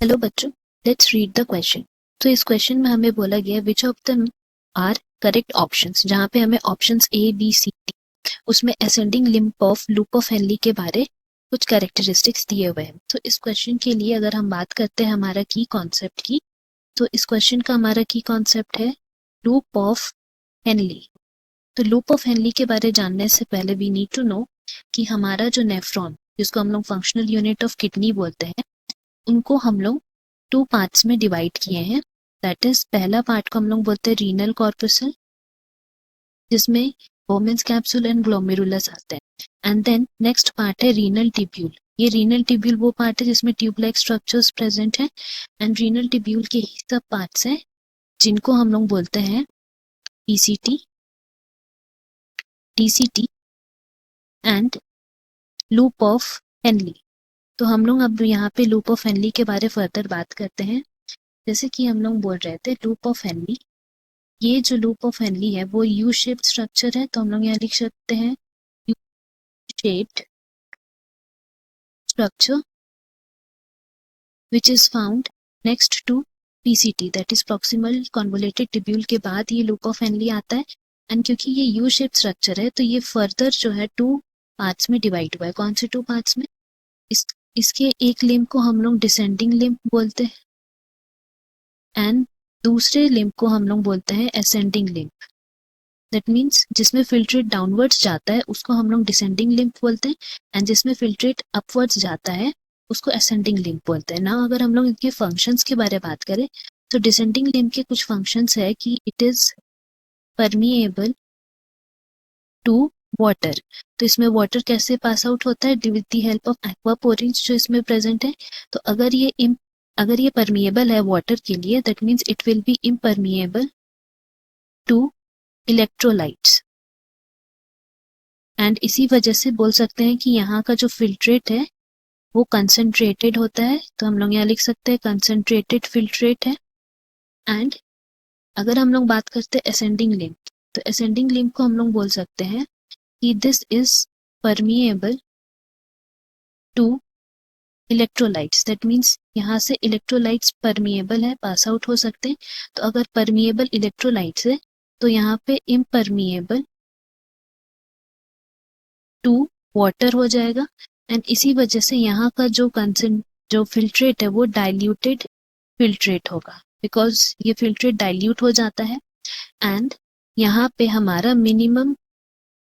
Hello बच्चों, let's read the question. तो इस क्वेश्चन में हमें बोला गया which of the are correct options, जहाँ पे हमें options A B C D उसमें ascending limb of loop of Henle के बारे कुछ कैरेक्टरिस्टिक्स दिए हुए हैं। तो इस क्वेश्चन के लिए अगर हम बात करते हैं हमारा की कॉन्सेप्ट की, तो इस क्वेश्चन का हमारा की कॉन्सेप्ट है लूप ऑफ हेनली। तो लूप ऑफ हेनली के बारे जानने से पहले वी नीड टू नो कि हमारा जो नेफ्रॉन, जिसको हम लोग फंक्शनल यूनिट ऑफ किडनी बोलते हैं, उनको हम लोग 2 पार्ट्स में डिवाइड किए हैं। दैट इज, पहला पार्ट को हम लोग बोलते हैं रीनल कॉर्पसल, जिसमें बोमेंस कैप्सूल एंड ग्लोमेरुलस आते हैं। एंड देन नेक्स्ट पार्ट है रीनल टिब्यूल। ये रीनल टिब्यूल वो पार्ट है जिसमें ट्यूब लाइक स्ट्रक्चर्स प्रेजेंट है। एंड रीनल टिब्यूल के ही सब पार्ट्स हैं जिनको हम लोग बोलते हैं PCT, TCT and loop of Henley. तो हम लोग अब यहाँ पे लूप ऑफ हेनली के बारे फर्दर बात करते हैं। जैसे कि हम लोग बोल रहे थे लूप ऑफ हेनली, ये जो लूप ऑफ हेनली है वो यू शेप्ड स्ट्रक्चर है। तो हम लोग यहाँ लिख सकते हैं U shaped structure which is found next to PCT, that is proximal convoluted tubule के बाद ये लूप ऑफ हेनली आता है। एंड क्योंकि ये यू शेप्ड स्ट्रक्चर है तो ये फर्दर जो है 2 पार्ट्स में डिवाइड हुआ है। कौन से 2 पार्ट्स में? इसके एक लिम्ब को हम लोग डिसेंडिंग लिम्ब बोलते हैं एंड दूसरे लिम्ब को हम लोग बोलते हैं असेंडिंग लिम्ब। दैट मीन्स जिसमें फिल्ट्रेट डाउनवर्ड्स जाता है उसको हम लोग डिसेंडिंग लिम्ब बोलते हैं एंड जिसमें फिल्ट्रेट अपवर्ड्स जाता है उसको असेंडिंग लिम्ब बोलते हैं। ना अगर हम लोग इनके फंक्शंस के बारे में बात करें तो डिसेंडिंग लिम्ब के कुछ फंक्शंस है कि it is permeable to water. तो इसमें वाटर कैसे पास आउट होता है? With the help of aquaporins जो इसमें प्रेजेंट है। तो अगर ये परमिएबल है वाटर के लिए, that means it will be impermeable to electrolytes. And इसी वजह से बोल सकते हैं कि यहाँ का जो फिल्ट्रेट है वो कंसंट्रेटेड होता है। तो हम लोग यहाँ लिख सकते हैं कंसंट्रेटेड फिल्ट्रेट है। एंड अगर हम लोग बात करते हैं असेंडिंग लिम्ब, तो असेंडिंग लिम्ब को हम लोग बोल सकते हैं कि this is permeable to electrolytes. That means यहाँ से इलेक्ट्रोलाइट्स परमिएबल है, पास आउट हो सकते हैं। तो अगर परमिएबल इलेक्ट्रोलाइट्स है तो यहाँ पे इम्परमिएबल टू वाटर हो जाएगा। एंड इसी वजह से यहाँ का जो फिल्ट्रेट है वो डाइल्यूटेड फिल्ट्रेट होगा, बिकॉज ये फिल्ट्रेट डाइल्यूट हो जाता है। एंड यहाँ पे हमारा मिनिमम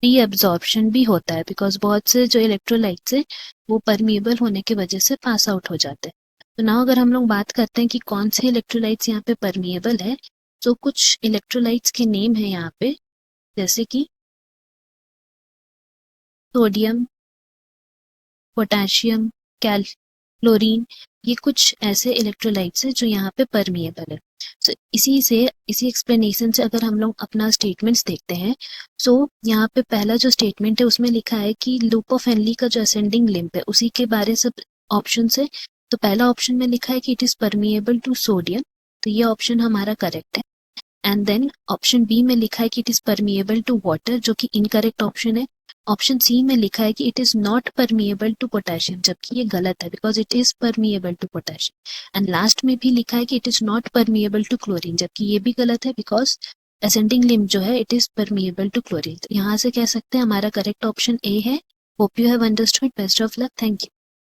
रीअब्जॉर्प्शन भी होता है, बिकॉज बहुत से जो इलेक्ट्रोलाइट्स है वो परमिएबल होने की वजह से पास आउट हो जाते हैं। तो ना अगर हम लोग बात करते हैं कि कौन से इलेक्ट्रोलाइट्स यहाँ पे परमिएबल है, तो कुछ इलेक्ट्रोलाइट्स के नेम है यहाँ पे, जैसे कि सोडियम, पोटेशियम, क्लोरीन, ये कुछ ऐसे इलेक्ट्रोलाइट्स है जो यहाँ पे परमिएबल है। तो इसी एक्सप्लेनेशन से अगर हम लोग अपना स्टेटमेंट्स देखते हैं, सो यहाँ पे पहला जो स्टेटमेंट है उसमें लिखा है कि लूप ऑफ हेनली का जो असेंडिंग लिम्ब है उसी के बारे सब ऑप्शन है। तो पहला ऑप्शन में लिखा है कि it is permeable to sodium, तो ये ऑप्शन हमारा करेक्ट है। एंड देन ऑप्शन बी में लिखा है कि it is permeable to water, जो कि इनकरेक्ट ऑप्शन है। ऑप्शन सी में लिखा है कि it is not permeable to potassium, जबकि ये गलत है, because it is permeable to potassium. And last में भी लिखा है कि it is not permeable to chlorine, जबकि ये भी गलत है, बिकॉज असेंडिंग लिम्ब जो है it is permeable to chlorine. तो यहाँ से कह सकते हैं हमारा करेक्ट ऑप्शन ए है। Hope you have understood. Best of luck. Thank you.